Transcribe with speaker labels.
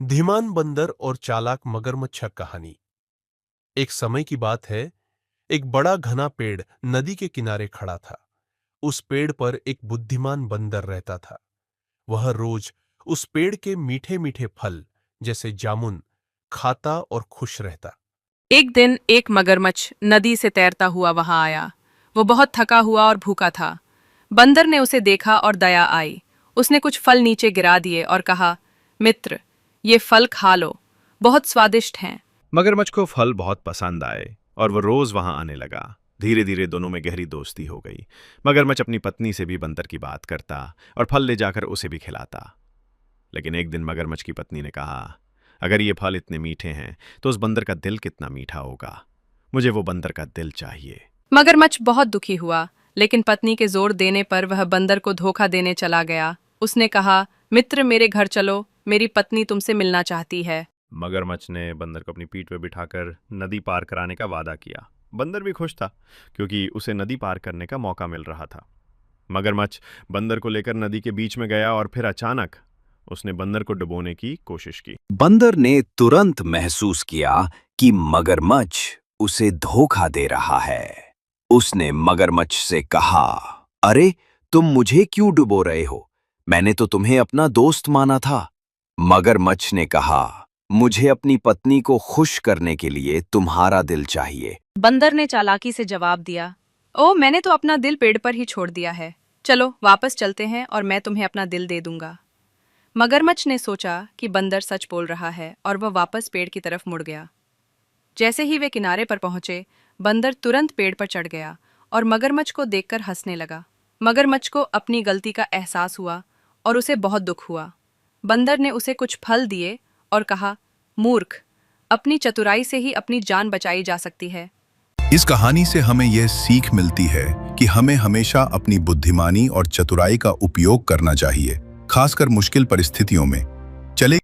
Speaker 1: धीमान बंदर और चालाक मगरमच्छ कहानी। एक समय की बात है। एक बड़ा घना पेड़ नदी के किनारे खड़ा था। उस पेड़ पर एक बुद्धिमान बंदर रहता था। वह रोज उस पेड़ के मीठे मीठे फल जैसे जामुन खाता और खुश रहता।
Speaker 2: एक दिन एक मगरमच्छ नदी से तैरता हुआ वहां आया। वो बहुत थका हुआ और भूखा था। बंदर ने उसे देखा और दया आई। उसने कुछ फल नीचे गिरा दिए और कहा, मित्र, ये फल खा लो, बहुत स्वादिष्ट हैं।
Speaker 3: मगरमच्छ को फल बहुत पसंद आए और वो रोज वहां आने लगा। धीरे धीरे दोनों में गहरी दोस्ती हो गई। मगरमच्छ अपनी पत्नी से भी बंदर की बात करता और फल ले जाकर उसे भी खिलाता। लेकिन एक दिन मगरमच्छ की पत्नी ने कहा, अगर ये फल इतने मीठे हैं तो उस बंदर का दिल कितना मीठा होगा। मुझे वो बंदर का दिल चाहिए।
Speaker 2: मगरमच्छ बहुत दुखी हुआ, लेकिन पत्नी के जोर देने पर वह बंदर को धोखा देने चला गया। उसने कहा, मित्र, मेरे घर चलो, मेरी पत्नी तुमसे मिलना चाहती है।
Speaker 3: मगरमच्छ ने बंदर को अपनी पीठ पर बिठाकर नदी पार कराने का वादा किया। बंदर भी खुश था क्योंकि उसे नदी पार करने का मौका मिल रहा था। मगरमच्छ बंदर को लेकर नदी के बीच में गया और फिर अचानक उसने बंदर को डुबोने की कोशिश की।
Speaker 4: बंदर ने तुरंत महसूस किया कि मगरमच्छ उसे धोखा दे रहा है। उसने मगरमच्छ से कहा, अरे, तुम मुझे क्यों डुबो रहे हो? मैंने तो तुम्हें अपना दोस्त माना था। मगरमच्छ ने कहा, मुझे अपनी पत्नी को खुश करने के लिए तुम्हारा दिल चाहिए।
Speaker 2: बंदर ने चालाकी से जवाब दिया, ओ, मैंने तो अपना दिल पेड़ पर ही छोड़ दिया है। चलो वापस चलते हैं और मैं तुम्हें अपना दिल दे दूंगा। मगरमच्छ ने सोचा कि बंदर सच बोल रहा है और वह वापस पेड़ की तरफ मुड़ गया। जैसे ही वे किनारे पर पहुंचे, बंदर तुरंत पेड़ पर चढ़ गया और मगरमच्छ को देखकर हंसने लगा। मगरमच्छ को अपनी गलती का एहसास हुआ और उसे बहुत दुख हुआ। बंदर ने उसे कुछ फल दिए और कहा, मूर्ख, अपनी चतुराई से ही अपनी जान बचाई जा सकती है।
Speaker 5: इस कहानी से हमें यह सीख मिलती है कि हमें हमेशा अपनी बुद्धिमानी और चतुराई का उपयोग करना चाहिए, खासकर मुश्किल परिस्थितियों में। चले